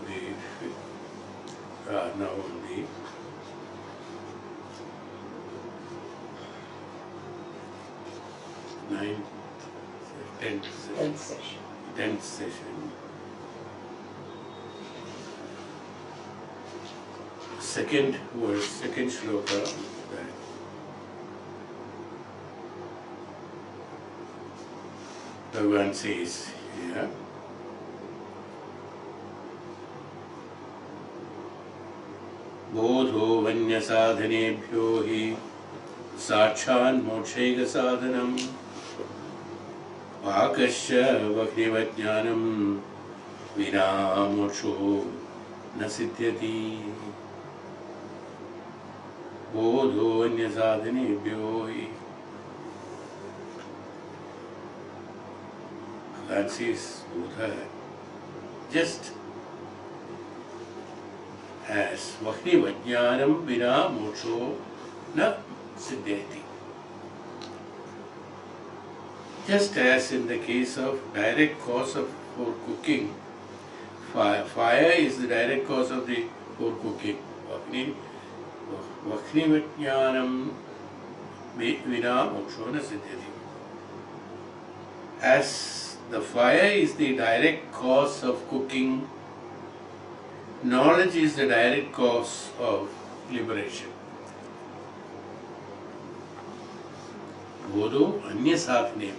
be now on the 10th session. Second verse, second shloka. Bhagavan says here, Bodho vanya sadhanebhyo hi sachan mokshaiga sadhanam Akasya vaknivajnanam vina moksho na siddhyati Bodho vanya sadhanebhyo hi. That says Buddha, just as vaknivajnanam vina moksho na siddhyati. Just as in the case of direct cause for cooking, fire is the direct cause for cooking. Vaknivajnanam vina moksho na siddhyati. As the fire is the direct cause of cooking, knowledge is the direct cause of liberation. Bodho anya sadhanebhyo.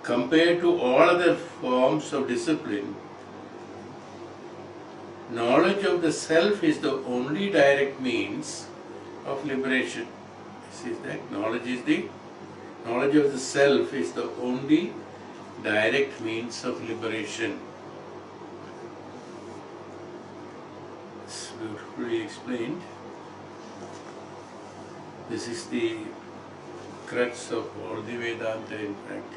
Compared to all other forms of discipline, knowledge of the self is the only direct means of liberation. This is that knowledge of the self is the only direct means of liberation. It's beautifully explained. This is the crux of all the Vedanta, in fact.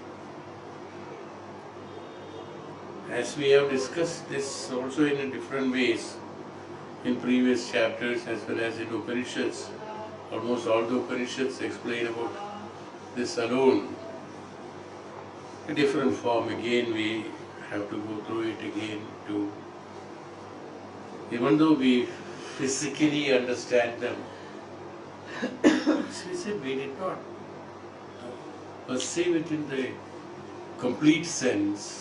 As we have discussed this also in different ways in previous chapters as well as in Upanishads, almost all the Upanishads explain about this alone. A different form, again we have to go through it again to, even though we physically understand them, we said we did not perceive it in the complete sense.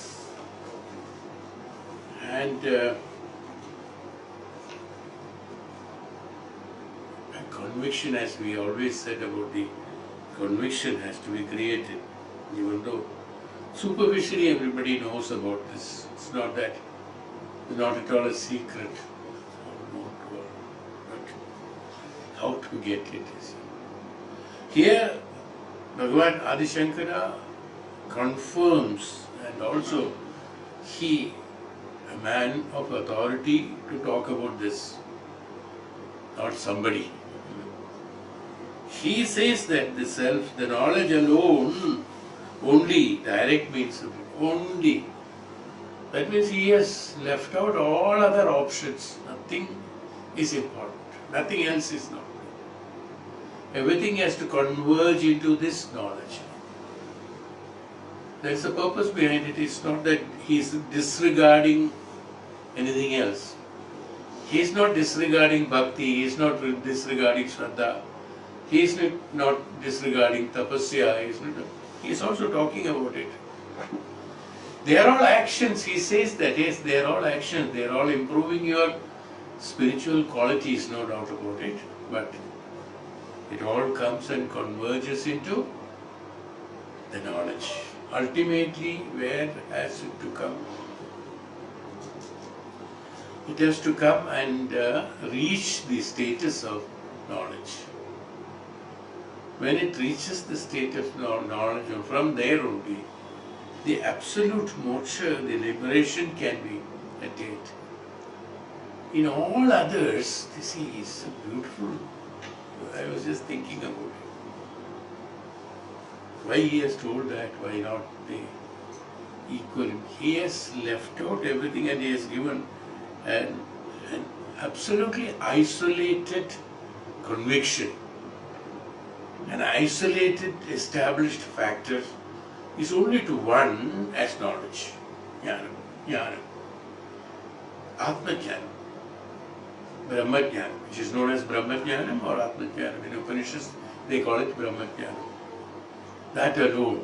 And a conviction, as we always said about the conviction, has to be created, even though superficially everybody knows about this. It's not that, it's not at all a secret. But how to get it is. Here, Bhagavan Adi Shankara confirms, and also he, a man of authority to talk about this, not somebody. He says that the self, the knowledge alone, only, direct means of it, only. That means he has left out all other options. Nothing is important. Nothing else is not. Everything has to converge into this knowledge. There is a purpose behind it. It's not that he is disregarding anything else. He is not disregarding bhakti, he is not disregarding shraddha, he is not disregarding tapasya, he is also talking about it. They are all actions, he says that, yes, they are all actions, they are all improving your spiritual qualities, no doubt about it, but it all comes and converges into the knowledge. Ultimately, where has it to come? It has to come and reach the status of knowledge. When it reaches the state of knowledge, and from there only, the absolute moksha, the liberation can be attained. In all others, this is beautiful. I was just thinking about it. Why he has told that, why not the equal? He has left out everything and he has given an absolutely isolated conviction. An isolated, established factor is only to one as knowledge. Jnana. Jnana. Atmajnanam, Brahmajnanam, which is known as Brahmajnanam or Atmajnanam. In Upanishads, they call it Brahmajnanam. That alone.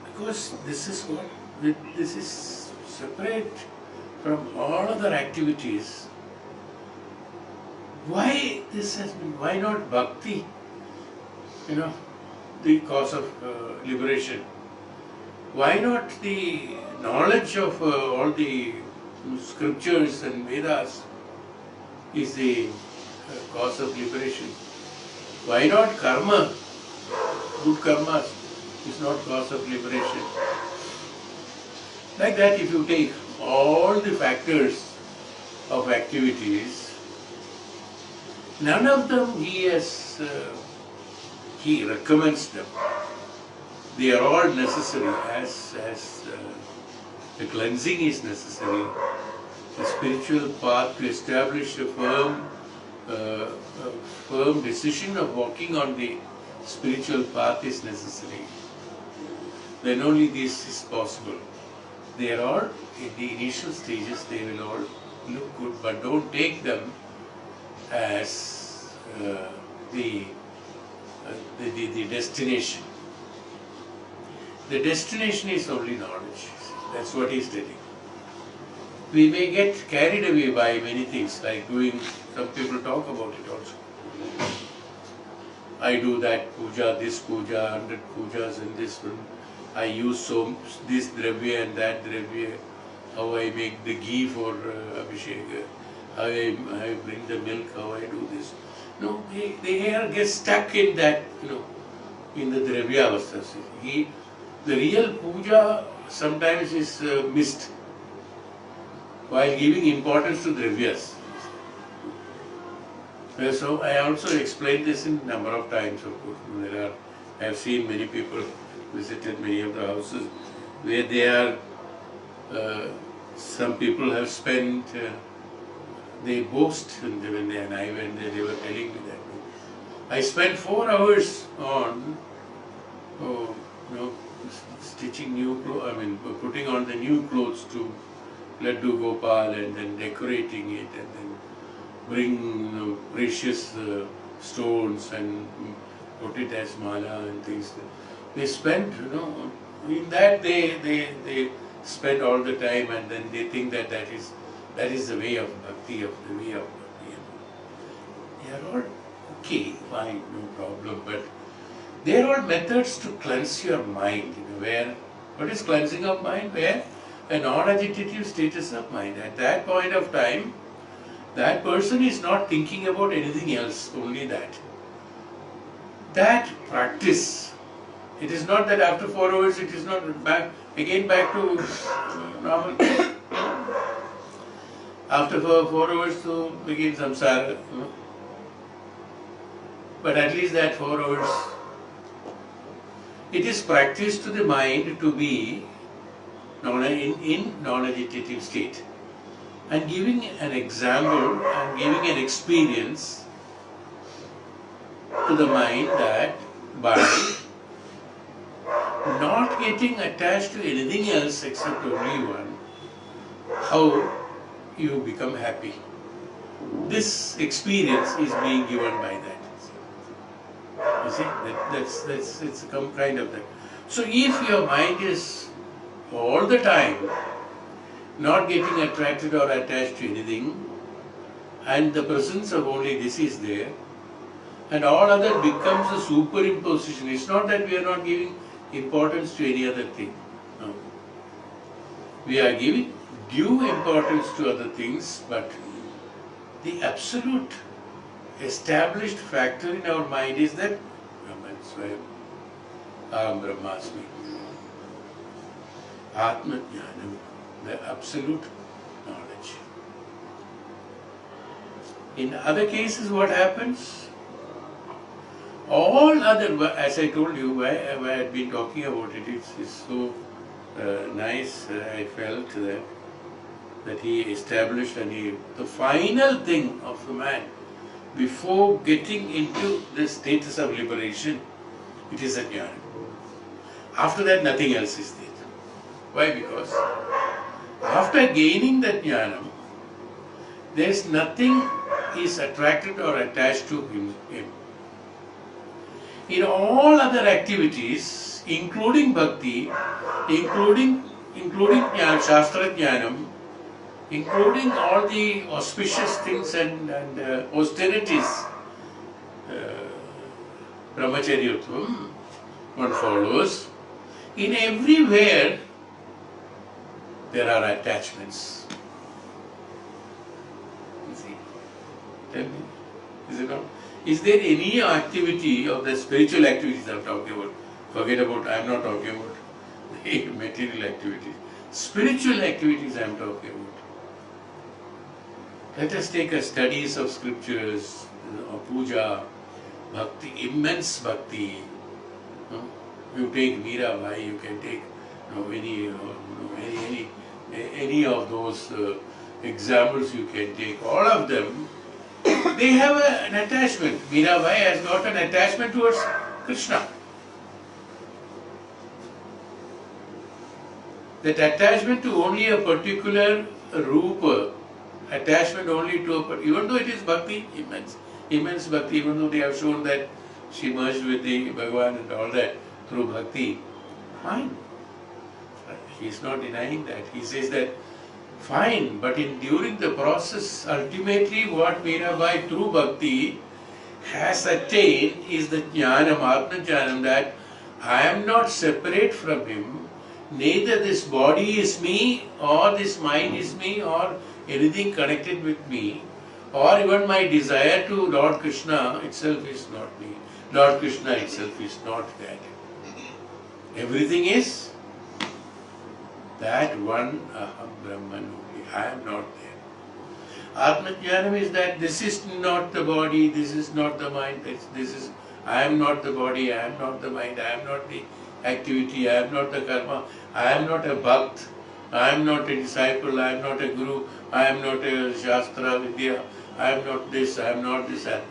Because this is separate from all other activities. Why this has been, why not bhakti? The cause of liberation. Why not the knowledge of all the scriptures and Vedas is the cause of liberation? Why not karma? Good karma is not cause of liberation. Like that, if you take all the factors of activities, none of them he recommends them. They are all necessary as the cleansing is necessary. The spiritual path to establish a firm decision of walking on the spiritual path is necessary. Then only this is possible. They are all, in the initial stages, they will all look good, but don't take them as the destination. The destination is only knowledge. That's what he's telling. We may get carried away by many things, like doing, some people talk about it also. I do that puja, this puja, 100 pujas and this one. I use this dravya and that dravya. How I make the ghee for Abhishek, how I bring the milk, how I do this. No, they get stuck in that, in the dravya avastha. The real puja sometimes is missed while giving importance to dravyas. So I also explained this in a number of times, of course. I have seen many people visited many of the houses where they are, some people have spent, they boast, and when I went there, they were telling me that. I spent 4 hours on, stitching new clothes, putting on the new clothes to Laddu Gopal and then decorating it and then bring precious stones and put it as mala and things. They spend, in that they spend all the time, and then they think that that is the way of bhakti, They are all okay, fine, no problem, but they are all methods to cleanse your mind. What is cleansing of mind? Where a non-agitative status of mind. At that point of time, that person is not thinking about anything else, only that. That practice, it is not that after 4 hours it is not back to normal. After 4 hours to begin samsara. But at least that 4 hours, it is practice to the mind to be in non-agitative state. And giving an example and giving an experience to the mind that by not getting attached to anything else except only one, how you become happy. This experience is being given by that. You see, it's some kind of that. So if your mind is all the time not getting attracted or attached to anything, and the presence of only this is there, and all other becomes a superimposition. It's not that we are not giving importance to any other thing. No. We are giving due importance to other things, but the absolute established factor in our mind is that Brahman Swayam, Aham Brahmasmi, Atma Jnanam, the absolute knowledge. In other cases, what happens? All other, as I told you, why I had been talking about it, it's so nice. I felt that he established, and the final thing of the man, before getting into the status of liberation, it is a jnana. After that, nothing else is there. Why? Because After gaining the jnanam, there is nothing is attracted or attached to him. In all other activities, including bhakti, including jnana, shastra jnanam, including all the auspicious things and austerities, brahmacharyatvam, one follows, in everywhere there are attachments. You see? Tell me, is it not? Is there any activity of the spiritual activities I am talking about? Forget about, I am not talking about the material activities. Spiritual activities I am talking about. Let us take a studies of scriptures, puja, bhakti, immense bhakti. You take Mirabai, you can take any of those examples you can take. All of them, they have an attachment. Mirabai has got an attachment towards Krishna. That attachment to only a particular rupa, attachment only to a, even though it is bhakti, immense bhakti, even though they have shown that she merged with the Bhagavan and all that through bhakti, fine. He is not denying that. He says that fine, but during the process, ultimately what Mirabai through bhakti has attained is the jnanam, atma jnanam, that I am not separate from him, neither this body is me, or this mind is me, or anything connected with me, or even my desire to Lord Krishna itself is not me. Lord Krishna itself is not that. Everything is that one aham Brahman only. I am not there. Atma Jnanam is that this is not the body, this is not the mind, this is, I am not the body, I am not the mind, I am not the activity, I am not the karma, I am not a bhakt, I am not a disciple, I am not a guru, I am not a shastra vidya, I am not this, I am not this, I am not.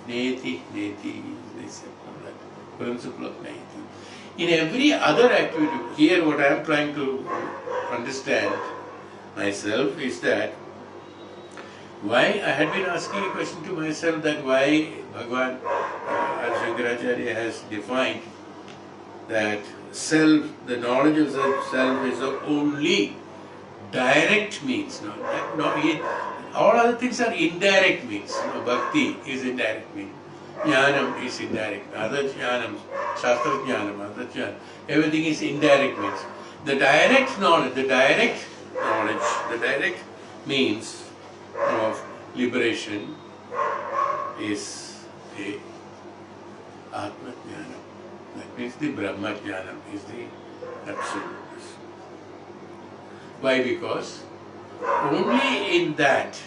Neti, neti, this principle of neti. In every other activity, here what I am trying to understand myself is that why I had been asking a question to myself, that why Bhagavan Sankaracharya has defined that self, the knowledge of self is the only direct means. All other things are indirect means. Bhakti is indirect means. Jnanam is indirect. Other jnanam, shastra jnanam, other jnanam, everything is indirect means. The direct knowledge, the direct means of liberation is the Atma Jnanam. That means the Brahma Jnanam is the absolute. Why? Because only in that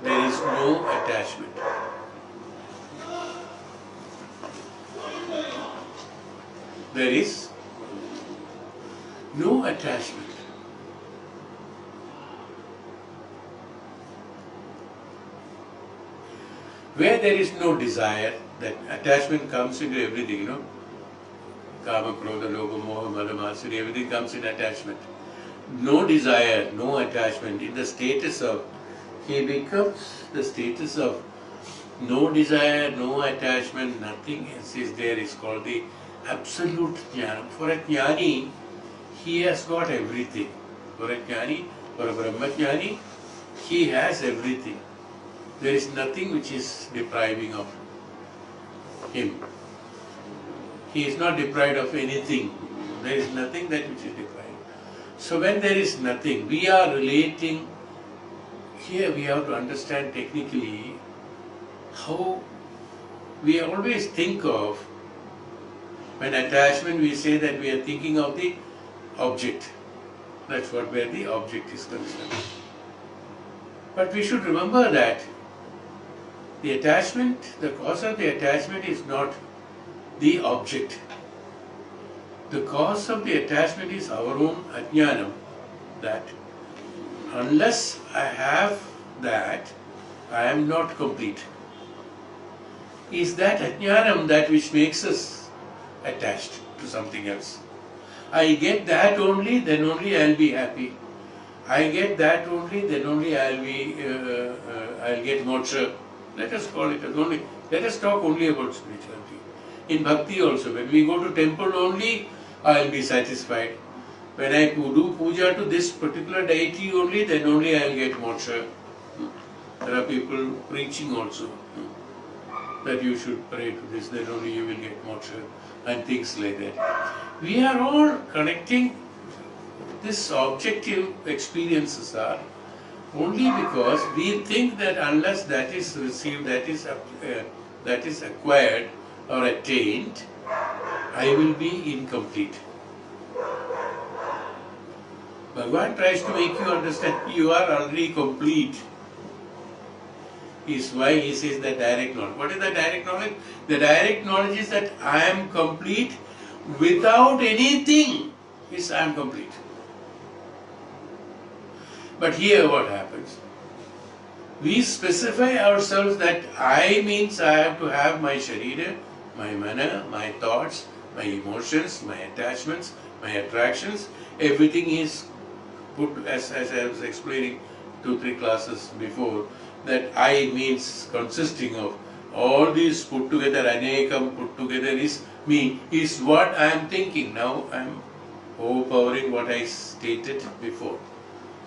there is no attachment. There is no attachment. Where there is no desire, that attachment comes into everything, Kama, Krodha, Loka, Moha, Mada, Matsuri, everything comes in attachment. No desire, no attachment. In the status of, he becomes the status of no desire, no attachment, nothing else is there, is called the absolute jnana. For a jnani, he has got everything. For a jnani, for a Brahma jnani, he has everything. There is nothing which is depriving of him. He is not deprived of anything. There is nothing that which is deprived. So when there is nothing, we are relating, here we have to understand technically how we always think of, when attachment we say that we are thinking of the object. That's what where the object is concerned. But we should remember that the attachment, the cause of the attachment is not the object. The cause of the attachment is our own ajnanam, that unless I have that, I am not complete. Is that ajnanam that which makes us attached to something else? I get that only, then only I will be happy. I get that only, then only I'll get moksha. Let us call it as only, let us talk only about spirituality. In bhakti also, when we go to temple only, I'll be satisfied. When I do puja to this particular deity only, then only I'll get moksha. There are people preaching also that you should pray to this, then only you will get moksha and things like that. We are all connecting this objective experiences are only because we think that unless that is received, that is acquired or attained, I will be incomplete. Bhagavan tries to make you understand you are already complete. Is why he says the direct knowledge. What is the direct knowledge? The direct knowledge is that I am complete without anything. Is I am complete. But here what happens? We specify ourselves that I means I have to have my sharira, my mana, my thoughts, my emotions, my attachments, my attractions. Everything is put, as I was explaining 2-3 classes before, that I means consisting of all these put together, anekam put together is me, is what I am thinking. Now I am overpowering what I stated before.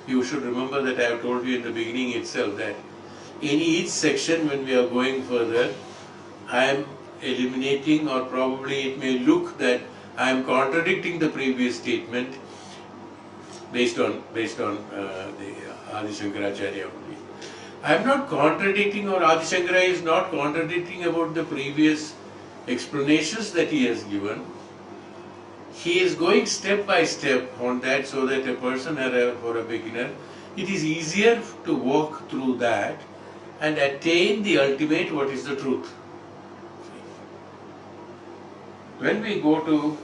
You should remember that I have told you in the beginning itself that in each section when we are going further, I am eliminating, or probably it may look that I am contradicting the previous statement based on the Adi Sankaracharya only. I am not contradicting, or Adi Shankara is not contradicting about the previous explanations that he has given. He is going step by step on that so that a person or a beginner, it is easier to walk through that and attain the ultimate, what is the truth. When we go to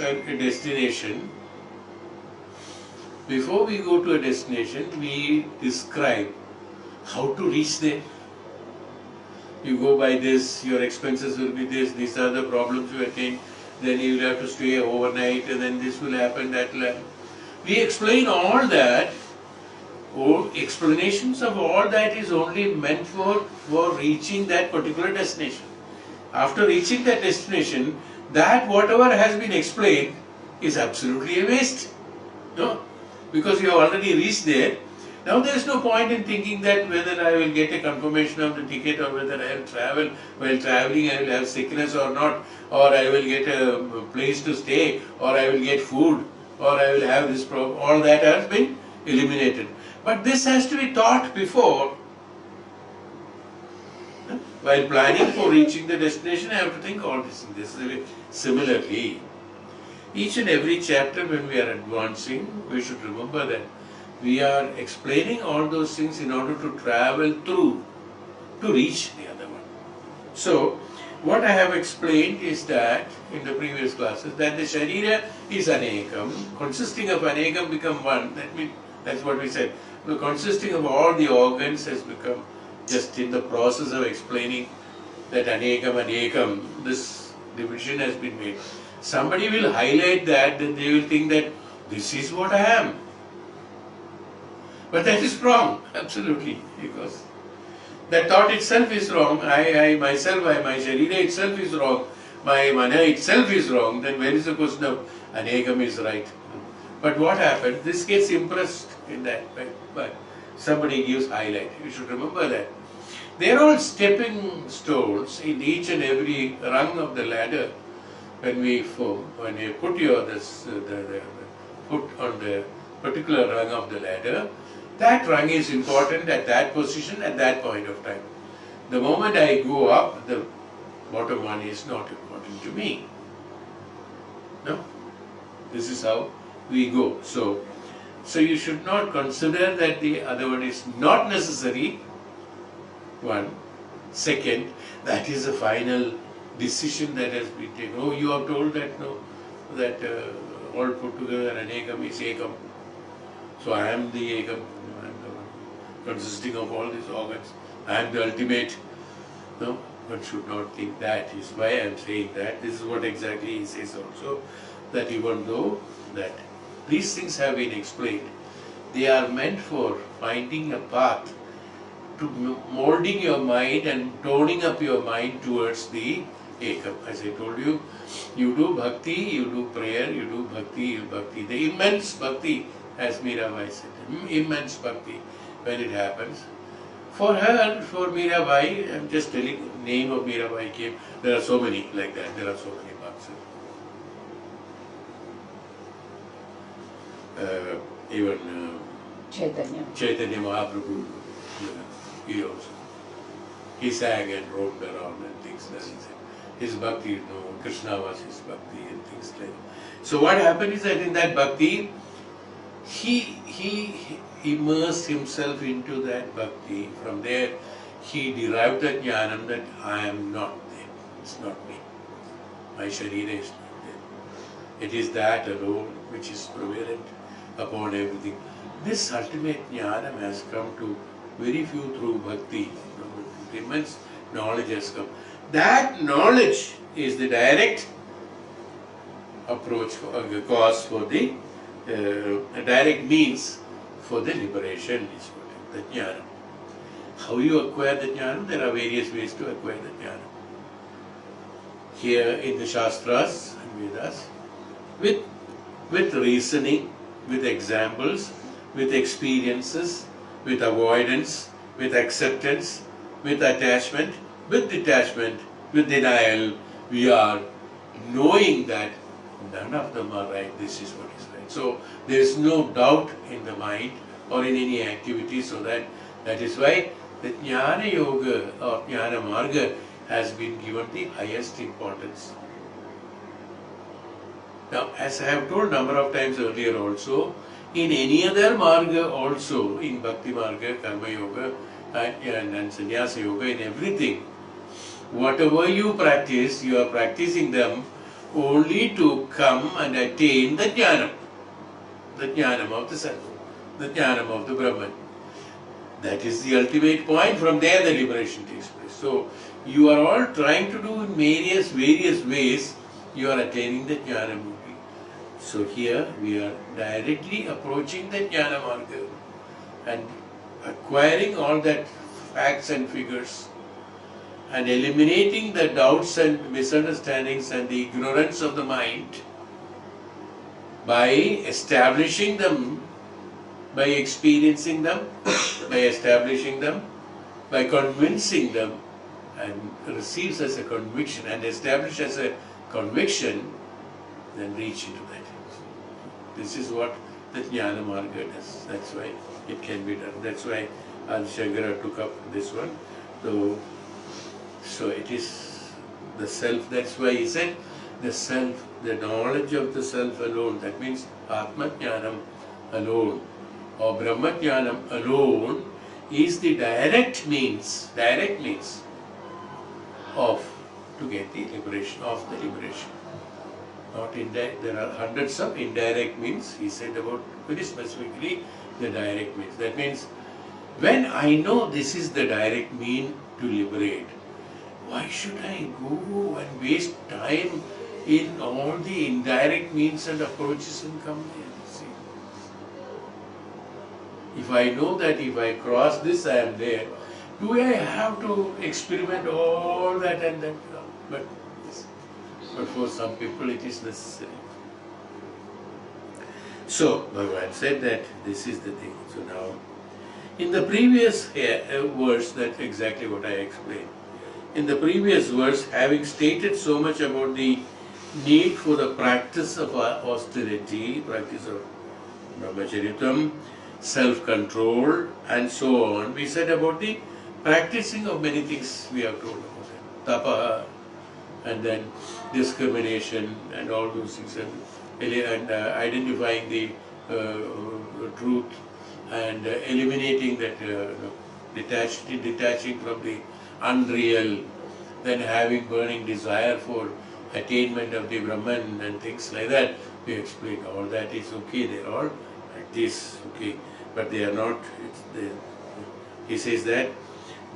a destination, before we go to a destination, we describe how to reach there. You go by this, your expenses will be this, these are the problems you attain, then you will have to stay overnight, and then this will happen, that will happen. We explain all that. Explanations of all that is only meant for reaching that particular destination. After reaching that destination, that whatever has been explained is absolutely a waste. No? Because you have already reached there. Now there is no point in thinking that whether I will get a confirmation of the ticket, or whether I will travel, while traveling I will have sickness or not, or I will get a place to stay, or I will get food, or I will have this problem. All that has been eliminated. But this has to be taught before. While planning for reaching the destination, I have to think all this. This is similarly. Each and every chapter when we are advancing, we should remember that we are explaining all those things in order to travel through, to reach the other one. So, what I have explained is that, in the previous classes, that the sharira is anekam, consisting of anekam become one. That means, that's what we said. The consisting of all the organs has become, just in the process of explaining that anekam and ekam, this division has been made. Somebody will highlight that, then they will think that this is what I am. But that is wrong, absolutely, because that thought itself is wrong. I myself, my sharira itself is wrong. My mana itself is wrong. Then where is the question of anekam is right? But what happens? This gets impressed in that, but somebody gives highlight. You should remember that. They are all stepping stones in each and every rung of the ladder. When you put your foot on the particular rung of the ladder, that rung is important at that position at that point of time. The moment I go up, the bottom one is not important to me. No? This is how we go. So you should not consider that the other one is not necessary. One. Second, that is a final decision that has been taken. Oh, you are told that no, that all put together anekam is ekam. So I am the ekam, I am the one consisting of all these organs. I am the ultimate. No, one should not think that. Is why I am saying that. This is what exactly he says also, that even though that these things have been explained, They are meant for finding a path to molding your mind and toning up your mind towards the Ekam. As I told you, you do bhakti, you do prayer, you do bhakti, you do bhakti. The immense bhakti, as Mirabai said, immense bhakti when it happens. For her, for Mirabai, I'm just telling the name of Mirabai came. There are so many like that. There are so many bhaktis. Even Chaitanya Mahaprabhu, he also. He sang and roamed around and things like that. His bhakti, Krishna was his bhakti and things like that. So what happened is that in that bhakti, he immersed himself into that bhakti. From there, he derived the jnanam that I am not there. It's not me. My sharira is not there. It is that alone which is prevalent upon everything. This ultimate jnanam has come to very few through bhakti. Immense knowledge has come. That knowledge is the direct approach, cause for the direct means for the liberation is what the jnana. How you acquire the jnana? There are various ways to acquire the jnana. Here in the Shastras and Vedas, with reasoning, with examples, with experiences, with avoidance, with acceptance, with attachment, with detachment, with denial, we are knowing that none of them are right, this is what is right. So there is no doubt in the mind or in any activity, so that is why the Jnana Yoga or Jnana Marga has been given the highest importance. Now, as I have told number of times earlier also, in any other Marga also, in Bhakti Marga, Karma Yoga, and Sannyasa Yoga, in everything, whatever you practice, you are practicing them only to come and attain the Jnanam of the Self, the Jnanam of the Brahman. That is the ultimate point. From there the liberation takes place. So you are all trying to do in various ways, you are attaining the Jnanam. So here we are directly approaching the Jnana Marga and acquiring all that facts and figures and eliminating the doubts and misunderstandings and the ignorance of the mind by establishing them, by experiencing them, by establishing them, by convincing them, and receives as a conviction and establish as a conviction, then reach into that. This is what the Jnana Marga does. That's why it can be done. That's why Adi Shankara took up this one. So it is the self. That's why he said the self, the knowledge of the self alone. That means Atma Jnanam alone or Brahma Jnanam alone is the direct means of to get the liberation, of the liberation. Not indirect. There are hundreds of indirect means. He said about very specifically the direct means. That means when I know this is the direct mean to liberate, why should I go and waste time in all the indirect means and approaches and come here? See, if I know that if I cross this I am there, do I have to experiment all that and that? But for some people it is necessary. So Bhagavan said that this is the thing. So now, in the previous verse, that's exactly what I explained. In the previous verse, having stated so much about the need for the practice of austerity, practice of brahmacharitam, self-control, and so on, we said about the practicing of many things we have told about it. Tapa, and then discrimination and all those things, and identifying the truth and eliminating that, detaching from the unreal, then having burning desire for attainment of the Brahman and things like that. We explain all that is okay, they are all like this, okay, but they are not. He says that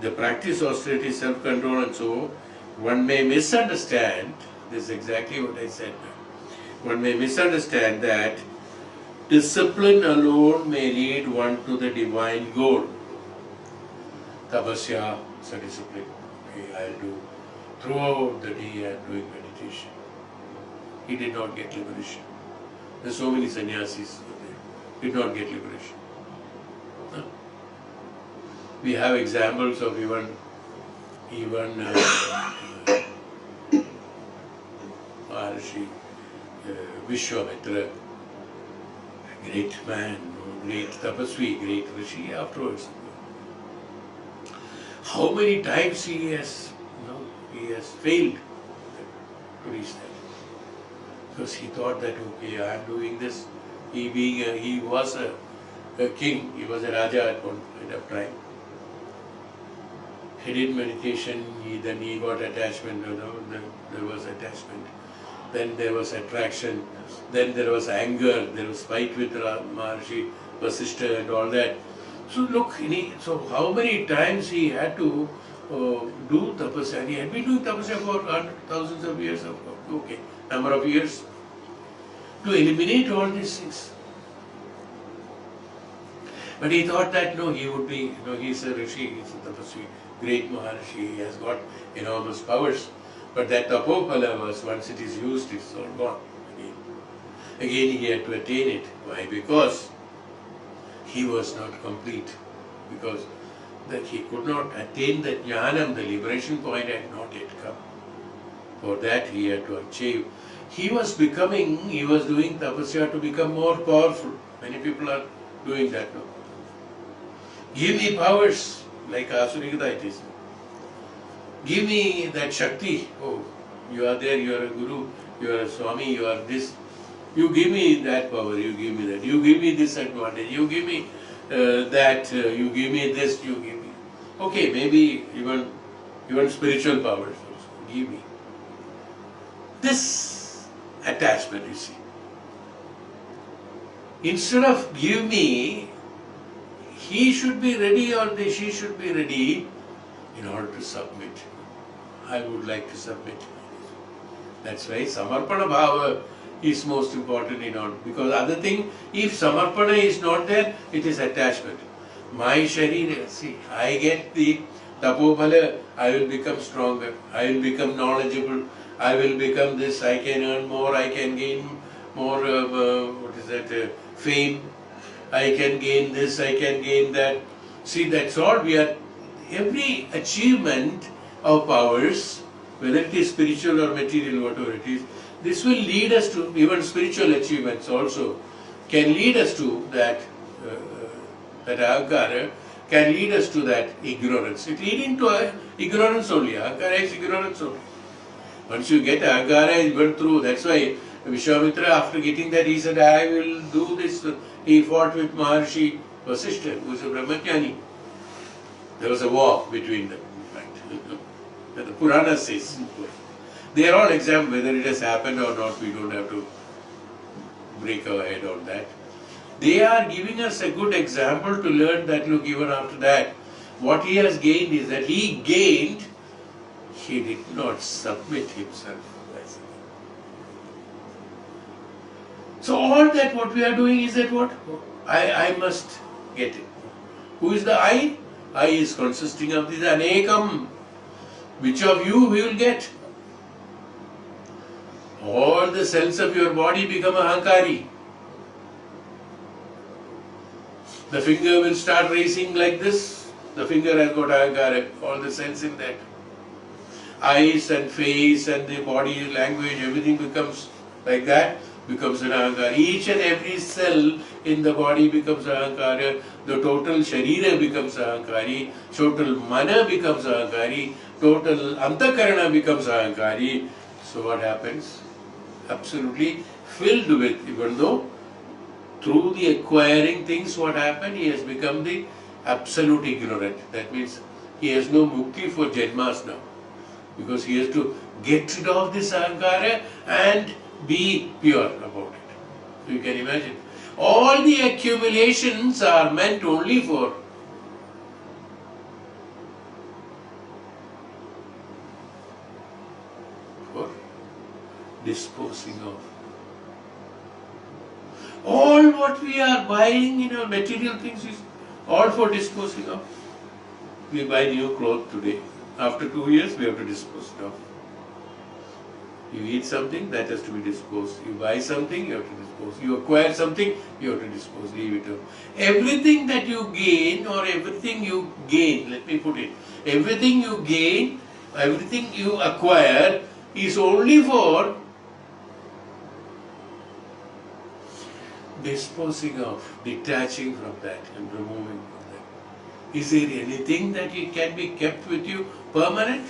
the practice of austerity, self-control and so, one may misunderstand, this is exactly what I said now, one may misunderstand that Discipline alone may lead one to the divine goal. Tapasya is a discipline. Okay, I'll do throughout the day I'm doing meditation. He did not get liberation. There's so many sannyasis did not get liberation. Huh? We have examples of even Maharshi Vishwamitra, a great man, great tapasvi, great rishi afterwards. How many times he has failed to reach that. Because he thought that, okay, I am doing this. He was a king, he was a Raja at one point of time. He did meditation, then he got attachment, there was attachment. Then there was attraction, then there was anger, there was fight with Maharshi Vasishtha and all that. So look, so how many times he had to do tapasya? And he had been doing tapasya for thousands of years, okay, number of years, to eliminate all these things. But he thought that no, he would be, he's a rishi, he's a tapasvi, great Maharshi, he has got enormous powers. But that tapopala was, once it is used, it's all gone. Again he had to attain it. Why? Because he was not complete. Because that he could not attain the jnanam, the liberation point had not yet come. For that he had to achieve. He was doing tapasya to become more powerful. Many people are doing that now. Give me powers, like Asurikada it is. Give me that Shakti. Oh, you are there, you are a Guru, you are a Swami, you are this. You give me that power, you give me that. You give me this advantage, you give me that, you give me this, you give me. Okay, maybe even spiritual powers also. Give me. This attachment, you see. Instead of give me, he should be ready or she should be ready in order to submit. I would like to submit. That's why Samarpana Bhava is most important in order. Because other thing, if Samarpana is not there, it is attachment. My Sharira, see, I get the Tapopala, I will become stronger, I will become knowledgeable, I will become this, I can earn more, I can gain more, fame, I can gain this, I can gain that. See, that's all every achievement of ours, whether it is spiritual or material, whatever it is, this will lead us to, even spiritual achievements also, can lead us to that ahankara, can lead us to that ignorance. It leading to ignorance only. Ahankara is ignorance only. Once you get ahankara, it went through. That's why Vishwamitra, after getting that, he said, I will do this. He fought with Maharshi Vasishtha, who is a Brahmajnani. There was a war between them, in fact. The Purana says. They are all examples. Whether it has happened or not, we don't have to break our head on that. They are giving us a good example to learn that, look, even after that, what he has gained is that he gained, he did not submit himself. So all that what we are doing is that what? I must get it. Who is the I? I is consisting of this anekam. Which of you we will get? All the cells of your body become ahankari. The finger will start racing like this. The finger has got ahankara, all the cells in that. Eyes and face and the body language, everything becomes like that, becomes an ahankara. Each and every cell in the body becomes ahankara. The total sharira becomes ahankari. Total mana becomes ahankari. Total antakarana becomes ahankari. So what happens? Absolutely filled with, even though through the acquiring things, what happened? He has become the absolute ignorant. That means he has no mukti for janmas now. Because he has to get rid of this ahankara and be pure about it. So you can imagine. All the accumulations are meant only for disposing of. All what we are buying in our material things is all for disposing of. We buy new clothes today. After 2 years, we have to dispose it of. You eat something, that has to be disposed. You buy something, you have to dispose. You acquire something, you have to dispose, leave it up. Everything that you gain or everything you gain, let me put it, everything you gain, everything you acquire is only for disposing of, detaching from that and removing from that. Is there anything that it can be kept with you permanent?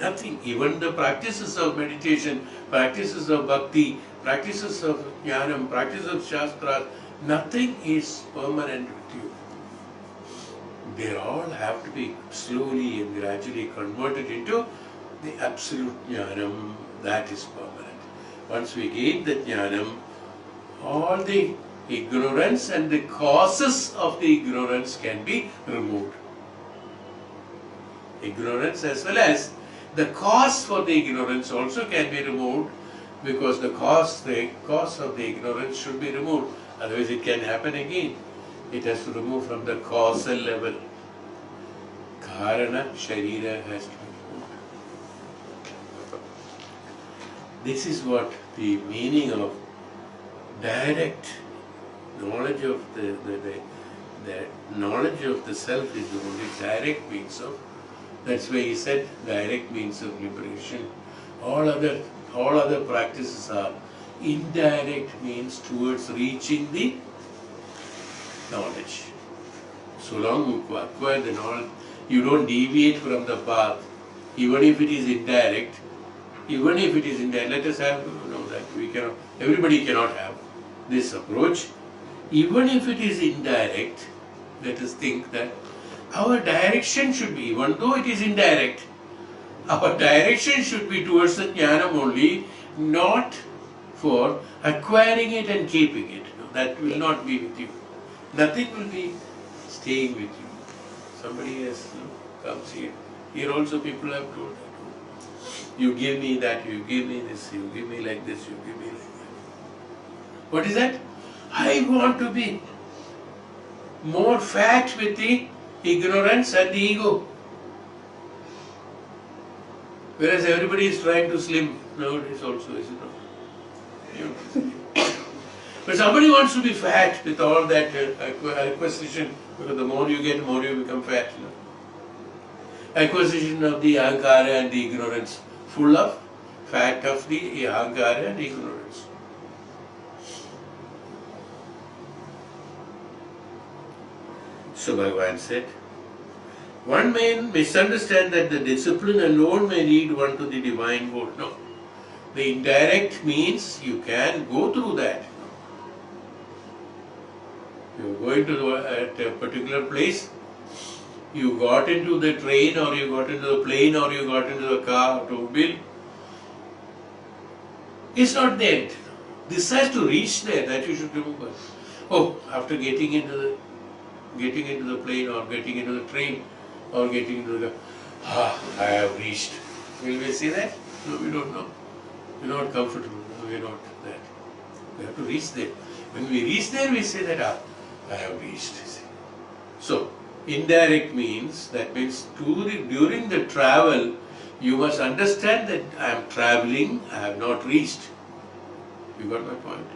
Nothing. Even the practices of meditation, practices of bhakti, practices of jnanam, practice of shastras, nothing is permanent with you. They all have to be slowly and gradually converted into the absolute jnanam that is permanent. Once we gain the jnanam, all the ignorance and the causes of the ignorance can be removed. Ignorance as well as the cause for the ignorance also can be removed, because the cause of the ignorance should be removed. Otherwise it can happen again. It has to remove from the causal level. Karana, Sharira has to be removed. This is what the meaning of direct knowledge of the knowledge of the self is the only direct means of. That's why he said direct means of liberation. All other practices are indirect means towards reaching the knowledge. So long you acquire the knowledge, you don't deviate from the path, even if it is indirect. Let us have that everybody cannot have this approach. Even if it is indirect, let us think that our direction should be, even though it is indirect, our direction should be towards the jnanam only, not for acquiring it and keeping it. No, that will not be with you. Nothing will be staying with you. Somebody has comes here. Here also people have told that. You give me that, you give me this, you give me like this, you give me like that. What is that? I want to be more fat with the ignorance and the ego. Whereas everybody is trying to slim nowadays also, is it not? But somebody wants to be fat with all that acquisition, because the more you get, the more you become fat. Acquisition of the ahankara and the ignorance, full of fat of the ahankara and ignorance. So Bhagavan said, one may misunderstand that the discipline alone may lead one to the divine goal. No. The indirect means you can go through that. You are going to at a particular place, you got into the train or you got into the plane or you got into the car, automobile. It's not the end. This has to reach there, that you should remember. Oh, after getting into the plane or getting into the train or getting into the car, I have reached. Will we say that? No, we don't know. We're not comfortable. No, we're not that. We have to reach there. When we reach there, we say that, I have reached. So, indirect means, that means during the travel, you must understand that I am traveling, I have not reached. You got my point?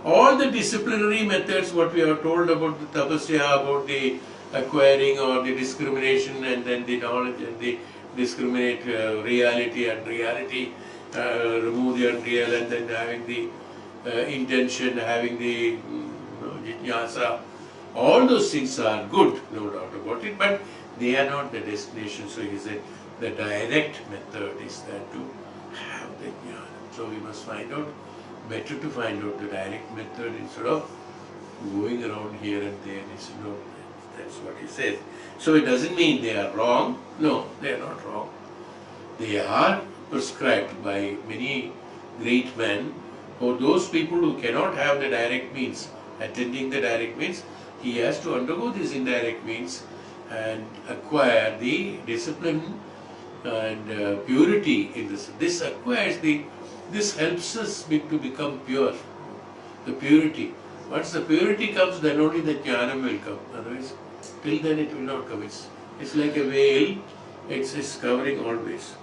All the disciplinary methods, what we are told about the tapasya, about the acquiring or the discrimination and then the knowledge and the discriminate reality and reality, remove the unreal and then having the intention, having the jnasa, all those things are good, no doubt about it, but they are not the destination. So he said the direct method is that to have the jnana. So we must find out, better to find out the direct method instead of going around here and there. That's what he says. So it doesn't mean they are wrong. No, they are not wrong. They are prescribed by many great men. For those people who cannot have the direct means, attending the direct means, he has to undergo this indirect means and acquire the discipline and purity in this. This acquires the This helps us to become pure, the purity. Once the purity comes, then only the jnanam will come. Otherwise, till then it will not come. It's like a veil, it's covering always.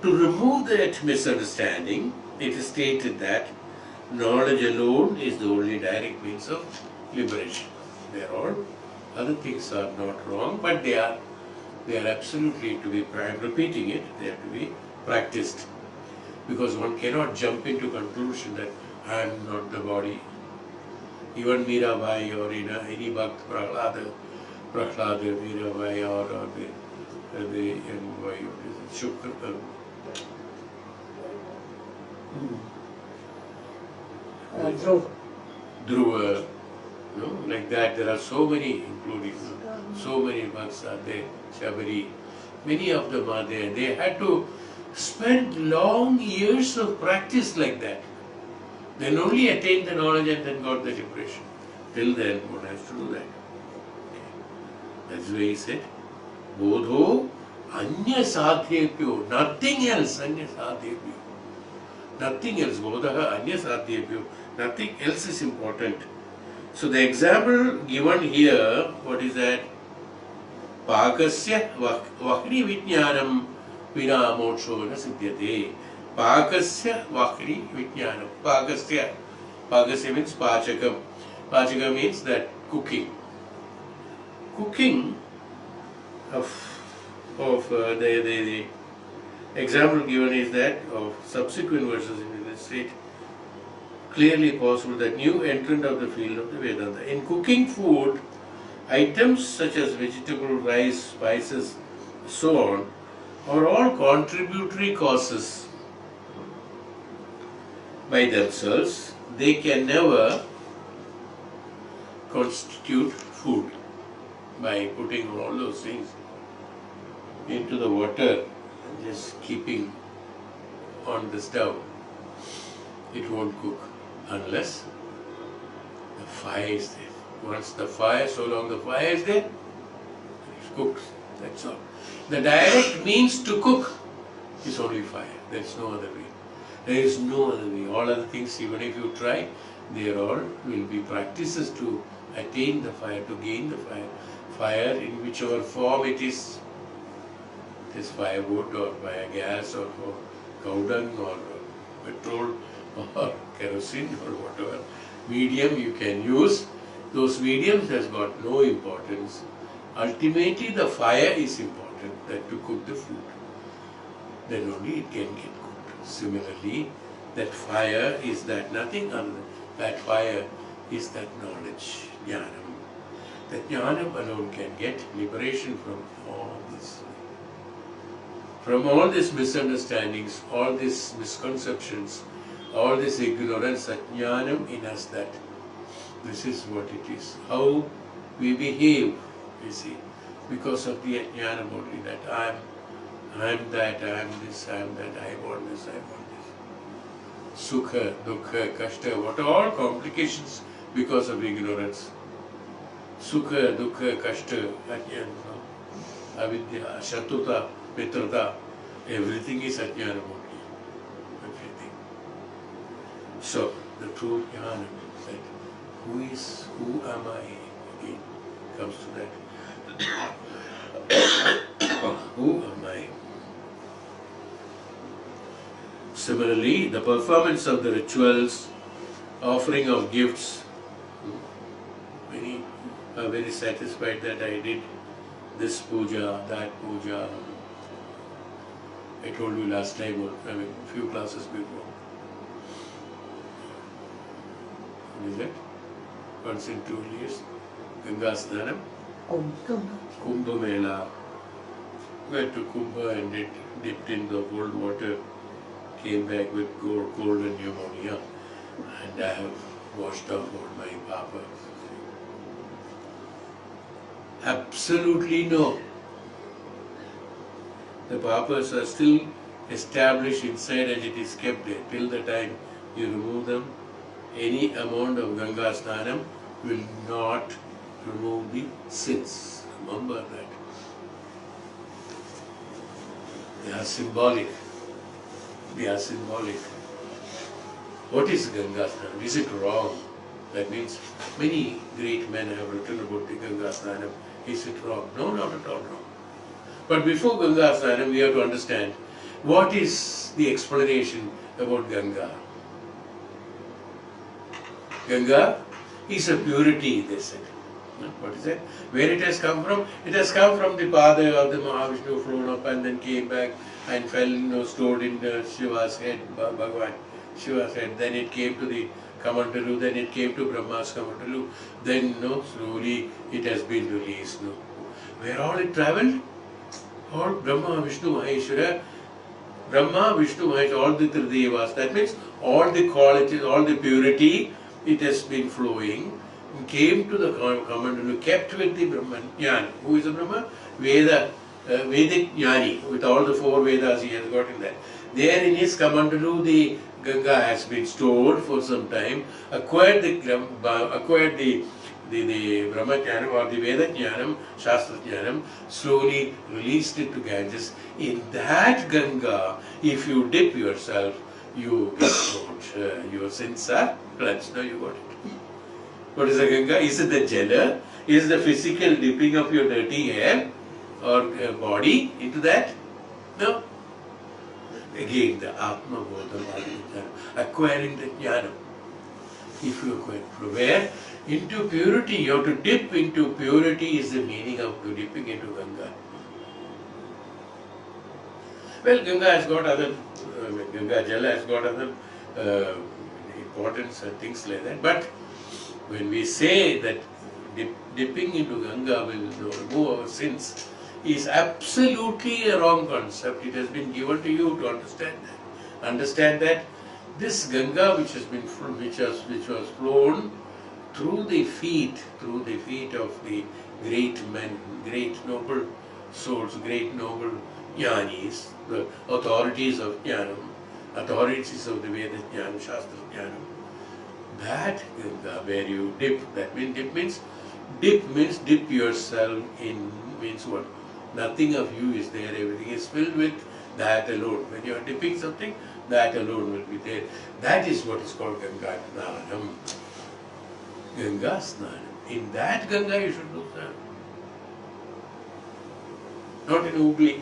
To remove that misunderstanding, it is stated that knowledge alone is the only direct means of liberation. All other things are not wrong, but they are absolutely to be, I'm repeating it, they have to be practiced. Because one cannot jump into conclusion that I am not the body. Even Mirabai or any Bhakt, Prahlada, Mirabai or the Shukra, Dhruva, like that. There are so many, including so many Bhakts are there, Shabari. Many of them are there. They had to spend long years of practice like that. Then only attained the knowledge and then got the liberation. Till then, one has to do that. That's why he said, Bodho anya sadhyebhyo, nothing else, anya sadhyebhyo. Nothing else, Bodha anya sadhyebhyo, nothing else is important. So the example given here, what is that? Pakasya vakri vijnanam vina moksho na siddhyate. Pakasya vakri vijnanam. Pakasya means pachakam. Pachakam means that cooking. Cooking of the example given is that of subsequent verses in this state. Clearly possible that new entrant of the field of the Vedanta. In cooking food, items such as vegetable, rice, spices, so on, are all contributory causes by themselves. They can never constitute food. By putting all those things into the water and just keeping on the stove, it won't cook unless the fire is there. Once the fire, so long the fire is there, it cooks. That's all. The direct means to cook is only fire. There is no other way. There is no other way. All other things, even if you try, they all will be practices to attain the fire, to gain the fire. Fire in whichever form it is firewood or biogas or cow dung or petrol or kerosene or whatever medium you can use. Those mediums has got no importance. Ultimately the fire is important, that to cook the food. Then only it can get cooked. Similarly, that fire is that nothing other than that fire is that knowledge, jnanam. That jnanam alone can get liberation from all this. From all these misunderstandings, all these misconceptions, all this ignorance, jnanam in us, that this is what it is. How we behave, you see, because of the jnanam only, that I am that, I am this, I am that, I want this, I want this. Sukha, dukkha, kashta, what are all complications because of ignorance. Sukha, dukkha, kashta, ajnana, avidya, shatuta, mitrata, everything is ajnana only. Everything. So, the true jnana is that who am I? Again, comes to that. Who am I? Similarly, the performance of the rituals, offering of gifts, many are very satisfied that I did this puja, that puja. I told you last time, or a few classes before. What is it? Once in 2 years, Ganga Snanam, Kumbha Mela. Went to Kumbha and dipped in the cold water, came back with cold and pneumonia, and I have washed off all my papas. Absolutely no. The papas are still established inside and it is kept there. Till the time you remove them, any amount of Ganga Snanam will not remove the sins. Remember that. They are symbolic. They are symbolic. What is Ganga Snanam? Is it wrong? That means many great men have written about the Ganga Snanam. Is it wrong? No, not at all wrong. But before Ganga Snanam, we have to understand what is the explanation about Ganga. Ganga is a purity, they said. What is it? Where it has come from? It has come from the Pada of the Mahavishnu, flown up and then came back and fell, stored in Shiva's head, Bhagavan, Shiva's head. Then it came to the Kamandalu, then it came to Brahma's Kamandalu. Then, slowly it has been released. Where all it travelled? All Brahma, Vishnu, Maheshwara, Brahma, Vishnu, Maheshwara, all the Tridevas. That means all the qualities, all the purity, it has been flowing. Came to the Kamandalu, kept with the Brahman, Jnani. Who is the Brahma? Vedic Jnani. With all the 4 Vedas he has got in that. There in his Kamandalu, the Ganga has been stored for some time, acquired the Brahma Jnanam or the Veda Jnanam, Shastra Jnanam, slowly released it to Ganges. In that Ganga, if you dip yourself, you get cleansed. Your sins are cleansed. Now you got it. What is the Ganga? Is it the jala? Is the physical dipping of your dirty hair or body into that? No. Again, the Atmabodha, acquiring the jnana. If you acquire from where? Into purity. You have to dip into purity is the meaning of dipping into Ganga. Well, Ganga has got other, Ganga Jala has got other importance and things like that. But when we say that dipping into Ganga will remove our sins, is absolutely a wrong concept. It has been given to you to understand that. Understand that this Ganga, which was flown through the feet of the great men, great noble souls, great noble jnanis, the authorities of jnanam, authorities of the Veda jnanam, Shastra jnanam. That Ganga where you dip, that means dip means dip yourself in, means what? Nothing of you is there, everything is filled with that alone. When you are dipping something, that alone will be there. That is what is called Ganga Snanam. Ganga Snanam. In that Ganga you should do Snanam. Not in Hooghly.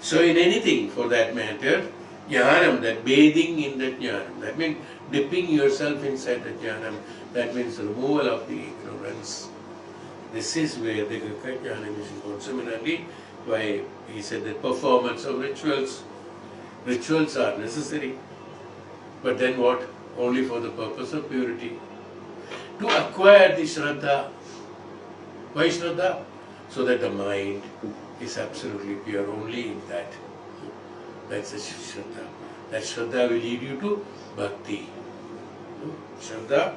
So in anything for that matter, jnanam, that bathing in that jnanam, that means dipping yourself inside the jnanam, that means removal of the ignorance. This is where the Ganga jnanam is important. Similarly, why he said that performance of rituals. Rituals are necessary, but then what? Only for the purpose of purity. To acquire the Shraddha. Why Shraddha? So that the mind is absolutely pure only in that. That's the Shraddha. That Shraddha will lead you to Bhakti. Shraddha,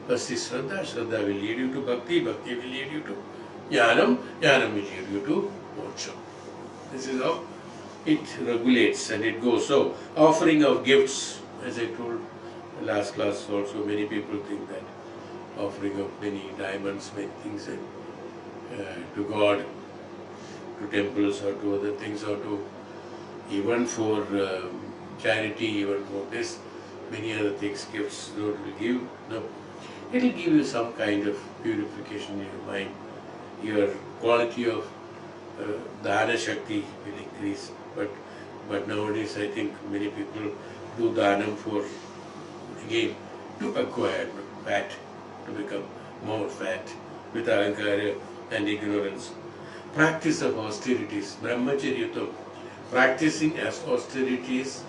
first is Shraddha, Shraddha will lead you to Bhakti, Bhakti will lead you to Jnanam, Jnanam will lead you to Moksha. This is how it regulates and it goes. So, offering of gifts, as I told last class also, many people think that offering of many diamonds, many things to God, to temples or to other things or to even for charity, even for this, many other things, gifts, Lord will give. No, it will give you some kind of purification in your mind. Your quality of dana shakti will increase. But nowadays I think many people do danam for, again, to acquire fat, to become more fat with ahankara and ignorance. Practice of austerities, brahmacharyatam, practicing as austerities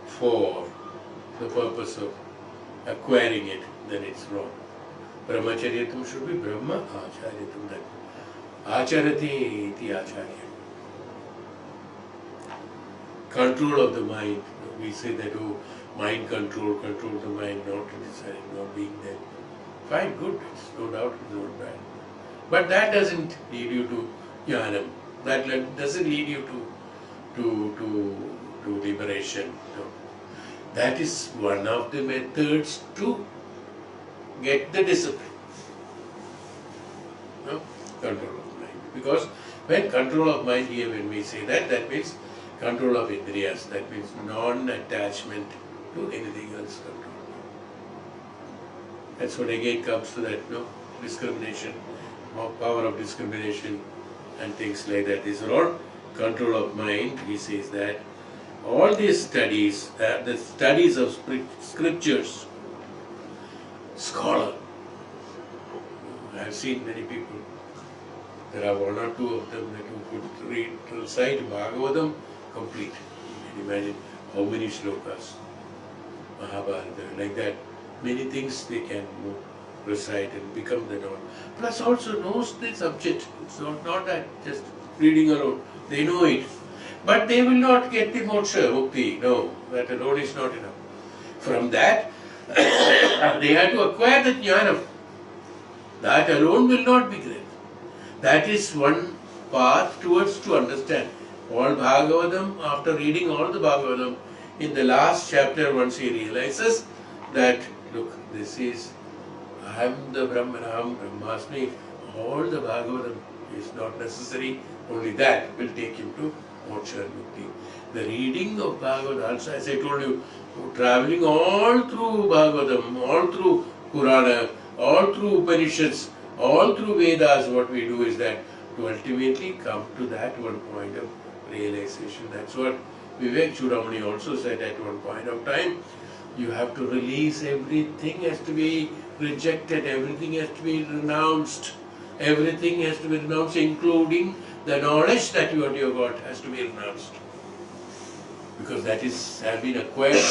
for the purpose of acquiring it, then it's wrong. Brahmacharyatam should be Brahma Acharyatam. That Acharati iti Acharya. Control of the mind. We say that, oh, mind control the mind, not deciding, not being there. Fine, good, it's no doubt, it's not bad. But that doesn't lead you to jnanam. That doesn't lead you to liberation. No. That is one of the methods to get the discipline. No? Control of the mind. Because When control of mind here, when we say that, that means control of indriyas, that means non-attachment to anything else. That's what again comes to that, discrimination, power of discrimination and things like that. These are all control of mind. He says that all these studies, the studies of scriptures, scholar, I have seen many people, there are one or two of them that you could recite Bhagavatam complete. You can imagine how many shlokas, Mahabharata, like that. Many things they can recite and become the known. Plus also knows the subject. It's not that just reading alone. They know it. But they will not get the moksha, mukti. No, that alone is not enough. From that, they have to acquire the jnana. That alone will not be great. That is one path towards to understand. All Bhagavatam, after reading all the Bhagavatam, in the last chapter once he realizes that, look, this is, I am the Brahman, I am Brahmasmi, all the Bhagavatam is not necessary, only that will take him to moksha and mukti. The reading of Bhagavatam, also as I told you, travelling all through Bhagavatam, all through Purana, all through Upanishads, all through Vedas, what we do is that to ultimately come to that one point of realization. That's what Vivek Chudamani also said at one point of time. You have to release, everything has to be rejected, everything has to be renounced, everything has to be renounced, including the knowledge that you have got has to be renounced. Because that has been acquired.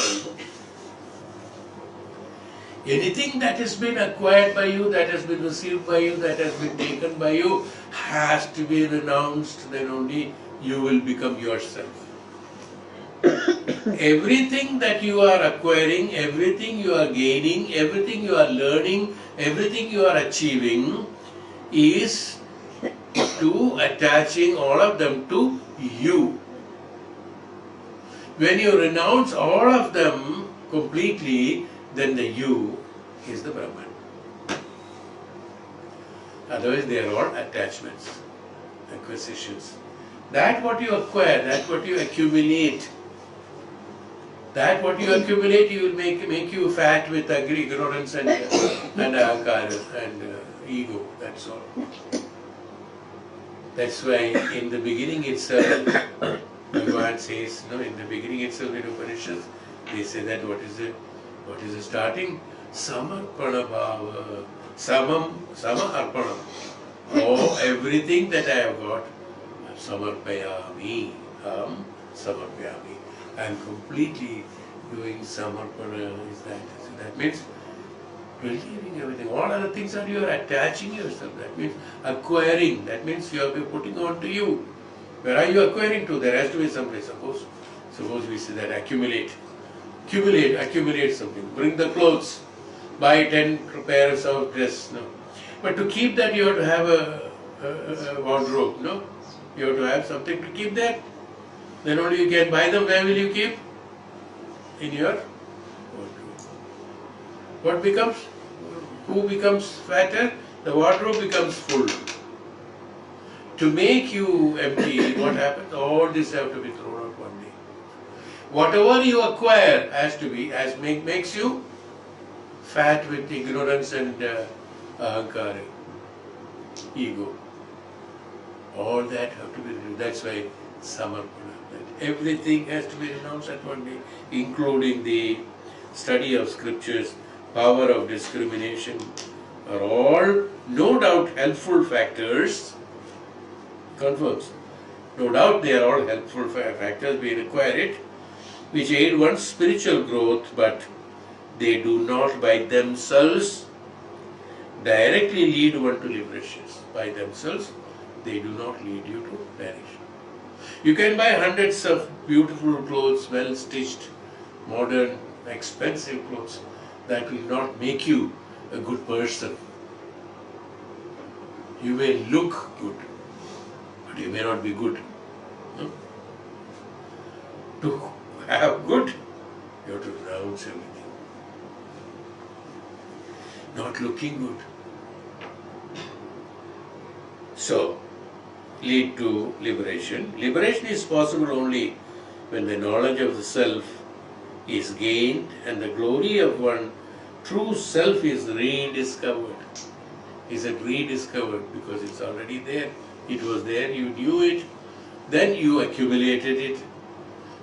Anything that has been acquired by you, that has been received by you, that has been taken by you, has to be renounced, then only you will become yourself. Everything that you are acquiring, everything you are gaining, everything you are learning, everything you are achieving is to attaching all of them to you. When you renounce all of them completely, then the you is the Brahman. Otherwise they are all attachments, acquisitions. That what you acquire, that what you accumulate, that what you accumulate, you will make you fat with ignorance and ahankara and ego, that's all. That's why in the beginning itself, Bhagavan says, in the beginning itself in Upanishads, they say that what is the starting? Samarpana bhava, sama arpanam. Oh, everything that I have got, samarpayami, samarpayami. I am completely doing samarpana, is that. So that means releasing everything. All other things are you are attaching yourself. That means acquiring. That means you are putting on to you. Where are you acquiring to? There has to be some place. Suppose we say that accumulate something. Bring the clothes. Buy 10 pairs of dress. No. But to keep that you have to have a wardrobe. No. You have to have something to keep that. Then only you can buy them. Where will you keep? In your wardrobe. What becomes? Who becomes fatter? The wardrobe becomes full. To make you empty, what happens? All this have to be thrown out one day. Whatever you acquire has to be, makes you fat with ignorance and ahankara, ego. All that have to be renounced. That's why samarpana. That everything has to be renounced at one day, including the study of scriptures, power of discrimination, are all no doubt helpful factors. Confirms. No doubt they are all helpful factors, we require it, which aid one's spiritual growth, but they do not by themselves directly lead one to liberation. By themselves, they do not lead you to perish. You can buy hundreds of beautiful clothes, well stitched, modern, expensive clothes. That will not make you a good person. You may look good, but you may not be good. No? To have good, you have to renounce everything. Not looking good. So, lead to liberation. Liberation is possible only when the knowledge of the self is gained and the glory of one true self is rediscovered. Is it rediscovered? Because it's already there. It was there, you knew it, then you accumulated it.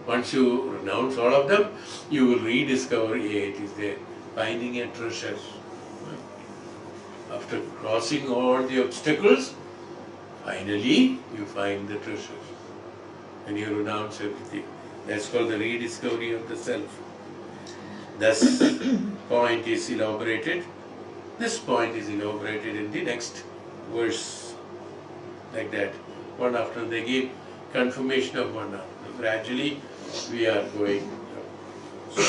Once you renounce all of them, you will rediscover, it is there, finding a treasure. After crossing all the obstacles, finally you find the treasure. And you renounce everything. That's called the rediscovery of the self. This point is elaborated. This point is elaborated in the next verse. Like that. One after they give confirmation of one after. Gradually we are going. So,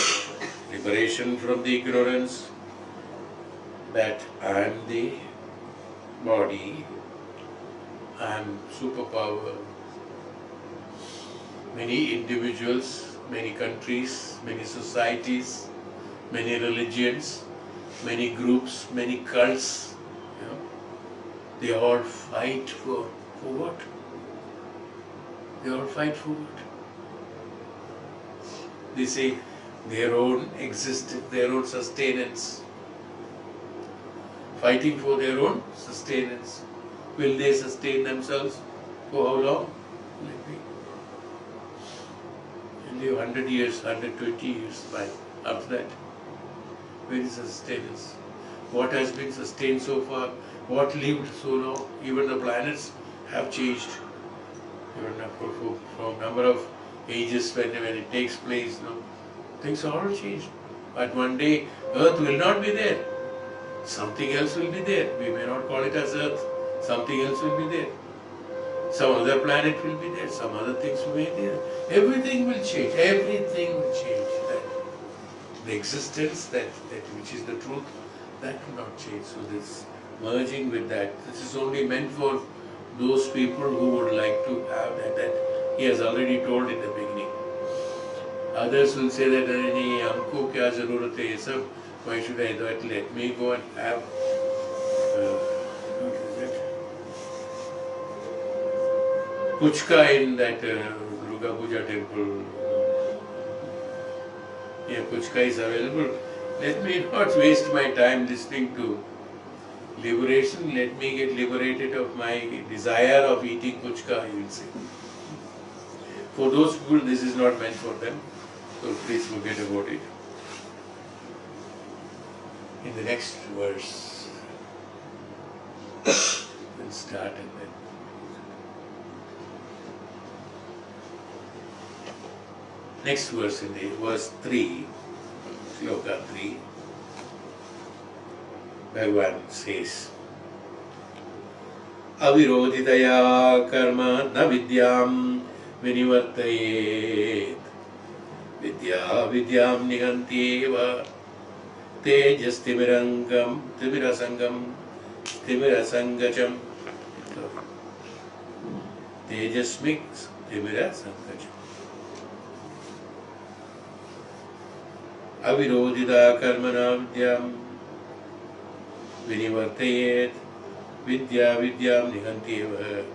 liberation from the ignorance that I am the body, I am superpower. Many individuals, many countries, many societies, many religions, many groups, many cults, they all fight for what? They all fight for what? They say their own existence, their own sustenance. Fighting for their own sustenance. Will they sustain themselves? For how long? Live 100 years, 120 years, fine. After that, where is the sustenance? What has been sustained so far? What lived so long? Even the planets have changed. Even from number of ages when it takes place, things are all changed. But one day, Earth will not be there. Something else will be there. We may not call it as Earth. Something else will be there. Some other planet will be there. Some other things will be there. Everything will change. Everything will change. The existence, that which is the truth, that will not change. So this merging with that, this is only meant for those people who would like to have that he has already told in the beginning. Others will say that हमको क्या जरूरत है ये सब, why should I do it? Let me go and have what is it? Puchka in that Durga Puja temple. Yeah, Puchka is available. Let me not waste my time listening to liberation. Let me get liberated of my desire of eating Puchka, you will say. For those people, this is not meant for them. So please forget about it. In the next verse, we'll start and then. Next verse in the verse 3, Shloka 3, Bhagavan says, Avirodhitaya karma na vidyam vinivartayet vidya vidyam nihantyeva tejastimirangam timirasangam timirasangacham tejasmik timirasangacham Avirodhita karmana vidyam vinivartayet vidya vidyam nihantyeva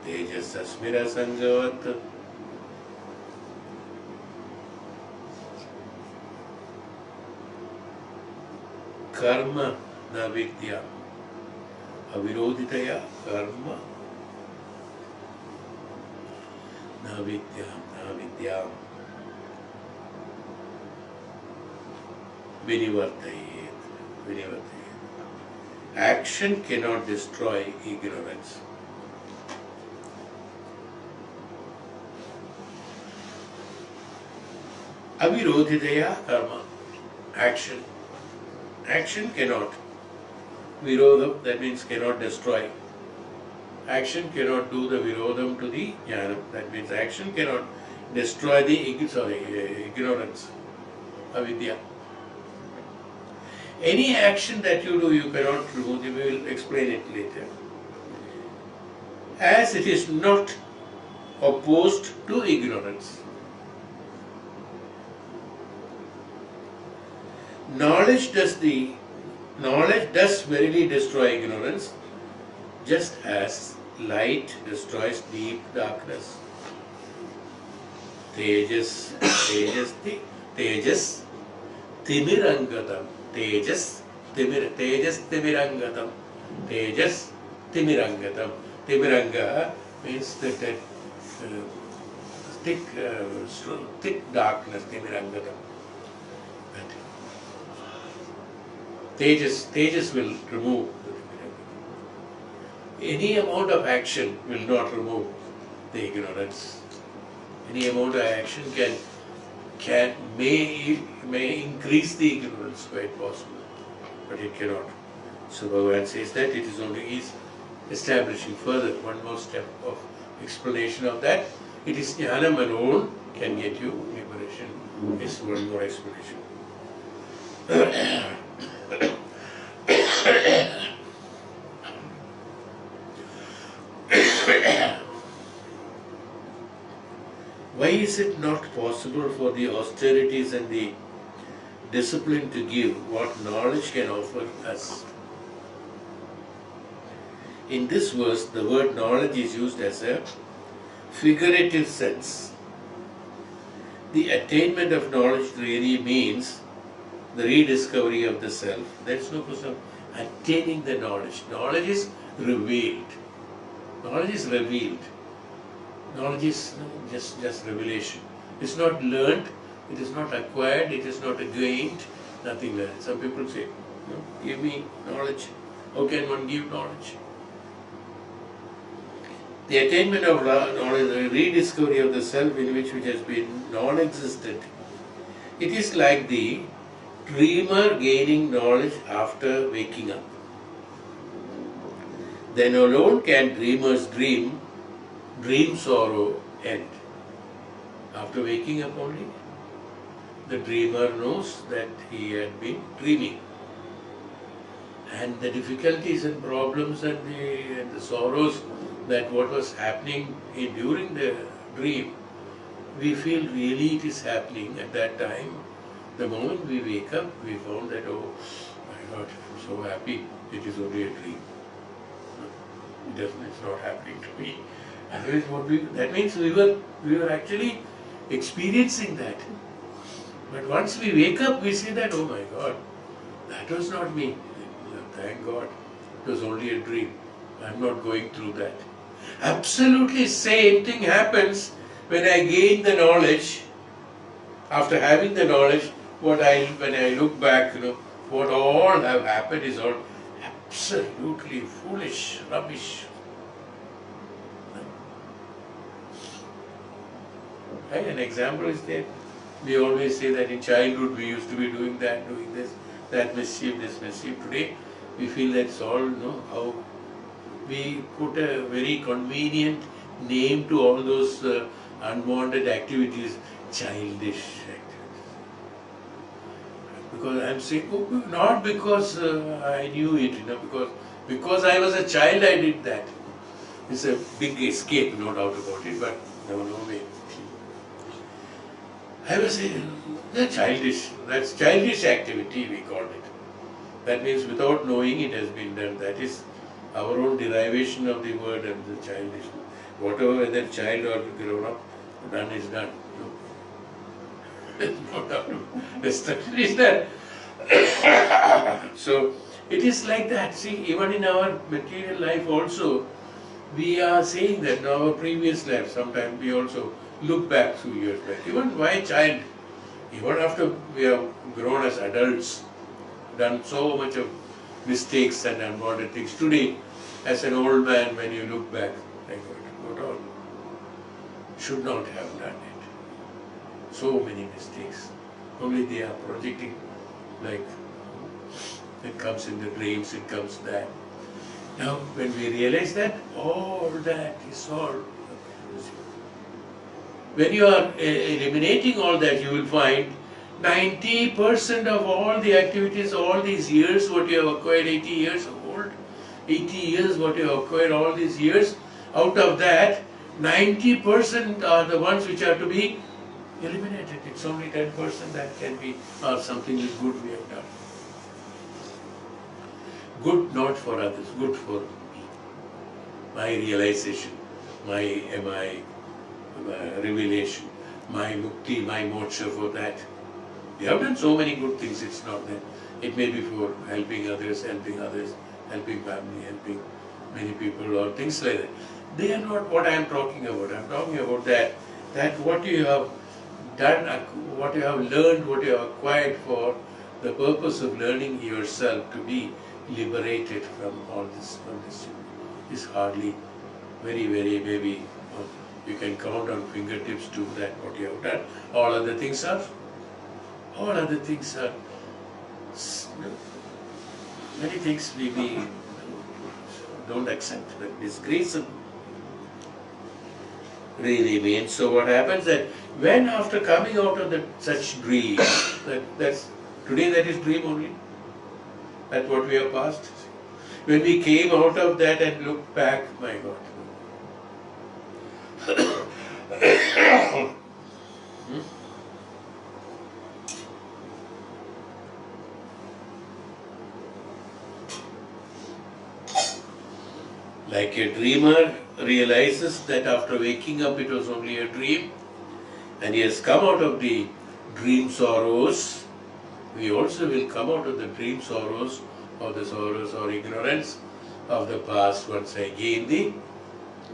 tejasasmira sangavat karma na vidyam avirodhitaya karma na vidyam vinivartayet. Action cannot destroy ignorance. Avirodhitaya karma. Action. Action cannot. Virodham, that means cannot destroy. Action cannot do the virodham to the jnanam. That means action cannot destroy the ignorance. Avidya. Any action that you do, you cannot remove it. We will explain it later. As it is not opposed to ignorance. Knowledge does verily destroy ignorance, just as light destroys deep darkness. Tejas, Tejas, Timirangatam. Tejas Timirangatam. Tejas Timirangatam. Timiranga means that thick darkness, Timirangatam. Tejas will remove the Timirangatam. Any amount of action will not remove the ignorance. Any amount of action may increase the ignorance, quite possible, but it cannot. So Bhagavan says that it is only is establishing further one more step of explanation of that. It is Jnanam alone can get you liberation. Is one more explanation. Why is it not possible for the austerities and the discipline to give what knowledge can offer us? In this verse, the word knowledge is used as a figurative sense. The attainment of knowledge really means the rediscovery of the self. There is no question of attaining the knowledge. Knowledge is revealed. Knowledge is revealed. Knowledge is just revelation. It's not learned, it is not acquired, it is not gained, nothing like that. Some people say, no, give me knowledge. How can one give knowledge? The attainment of knowledge, the rediscovery of the self in which has been non-existent. It is like the dreamer gaining knowledge after waking up. Then alone can dreamers dream sorrow end. After waking up only, the dreamer knows that he had been dreaming. And the difficulties and problems and the sorrows that what was happening during the dream, we feel really it is happening at that time. The moment we wake up, we found that, oh my God, I'm so happy, it is only a dream. It's not happening to me. That means we were actually experiencing that. But once we wake up, we see that, oh my God, that was not me. Thank God, it was only a dream. I'm not going through that. Absolutely same thing happens when I gain the knowledge. After having the knowledge, when I look back, what all have happened is all absolutely foolish, rubbish. Right? An example is there. We always say that in childhood we used to be doing that, doing this, that mischief, this mischief. Today we feel that's all, how we put a very convenient name to all those unwanted activities, childish activities. Because I'm saying, not because I knew it, because I was a child I did that. It's a big escape, no doubt about it, but no way. I was saying, that's childish activity we called it. That means without knowing it has been done. That is our own derivation of the word and the childish. Whatever, whether child or grown up, done is done. No doubt. Destruction is there. So it is like that. See, even in our material life also, we are saying that in our previous life, sometimes we also look back few years back. Even why child, even after we have grown as adults, done so much of mistakes and unwanted things. Today, as an old man, when you look back, like what all should not have done it. So many mistakes. Only they are projecting, like it comes in the dreams, it comes that. Now, when we realize that, all that is all. When you are eliminating all that, you will find 90% of all the activities, all these years, what you have acquired, 80 years old, 80 years, what you have acquired all these years, out of that, 90% are the ones which are to be eliminated. It's only 10% that can be, or something is good we have done. Good not for others, good for me. my realization, my revelation, my mukti, my moksha for that. We have done so many good things, it's not that. It may be for helping others, helping family, helping many people or things like that. They are not what I am talking about. I am talking about that what you have done, what you have learned, what you have acquired for the purpose of learning yourself to be liberated from all this, is hardly very, very, maybe you can count on fingertips to that what you have done. All other things are many things we don't accept. That disgrace really means. So what happens that when after coming out of such dream, that's today that is dream only. That's what we have passed. When we came out of that and looked back, my God. Like a dreamer realizes that after waking up it was only a dream and he has come out of the dream sorrows, we also will come out of the dream sorrows or ignorance of the past once I gain the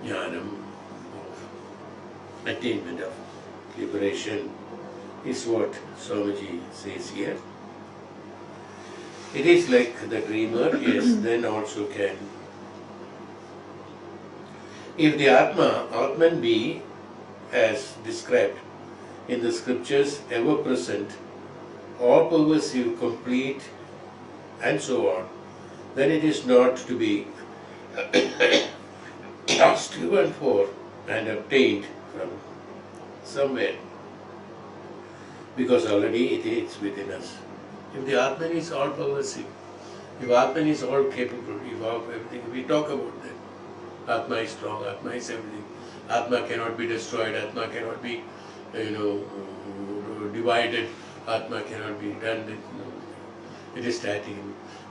jnanam of attainment of liberation, is what Swamiji says here. It is like the dreamer, yes, then also can. If the Atman be, as described in the scriptures, ever present, all pervasive, complete, and so on, then it is not to be striven for and obtained from somewhere, because already it is within us. If the Atman is all pervasive, if Atman is all capable, if everything, we talk about that. Atma is strong, Atma is everything. Atma cannot be destroyed, Atma cannot be, divided, Atma cannot be done. It is static.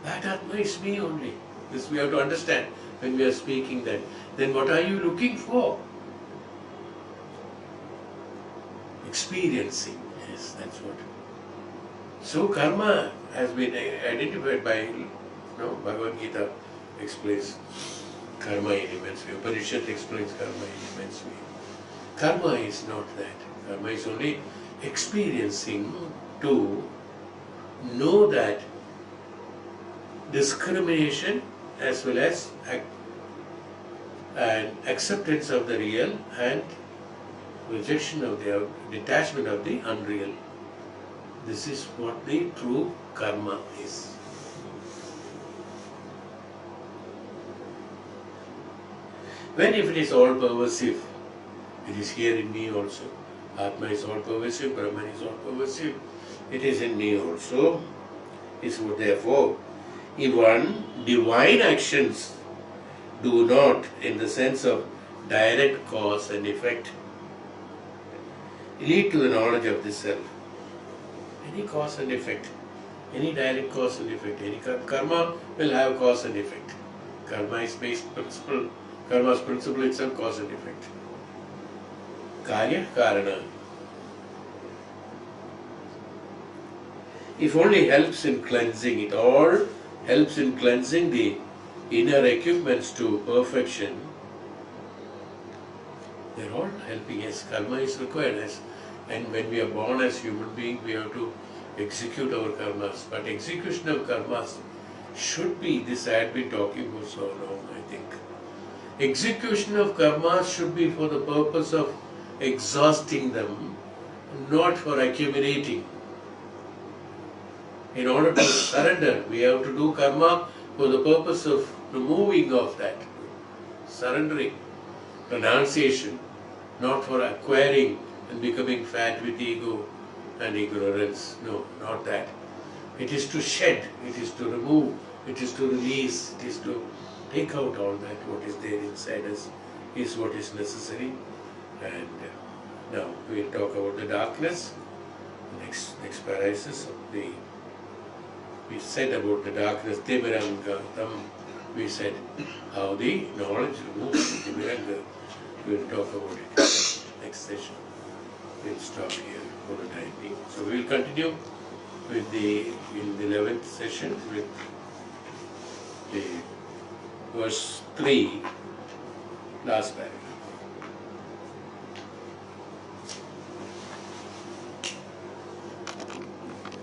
That Atma is me only. This we have to understand when we are speaking that. Then what are you looking for? Experiencing. Yes, that's what. So karma has been identified by, Bhagavad Gita explains karma in immense way. Upanishad explains karma in immense way. Karma is not that. Karma is only experiencing to know that discrimination as well as and acceptance of the real and rejection of the detachment of the unreal. This is what the true karma is. When if it is all pervasive, it is here in me also. Atma is all pervasive, Brahman is all pervasive. It is in me also. Is what therefore, if one divine actions do not, in the sense of direct cause and effect, lead to the knowledge of the self. Any cause and effect, any direct cause and effect, any karma will have cause and effect. Karma is based principle. Karma's principle itself, cause and effect. Karya, Karana. If only helps in cleansing, it all helps in cleansing the inner equipments to perfection. They are all helping. Yes, karma is required. And when we are born as human beings, we have to execute our karmas. But execution of karmas should be, this I had been talking for so long, I think. Execution of karmas should be for the purpose of exhausting them, not for accumulating. In order to surrender, we have to do karma for the purpose of removing of that, surrendering, renunciation, not for acquiring and becoming fat with ego and ignorance. No, not that. It is to shed, it is to remove, it is to release, it is to take out all that what is there inside us is what is necessary. And now we'll talk about the darkness. Next paralysis of the, we said about the darkness, Timiranga, Tam we said how the knowledge removes the mirror. We will talk about it next session. We'll stop here for the time being. So we will continue with in the 11th session with the verse 3, last paragraph.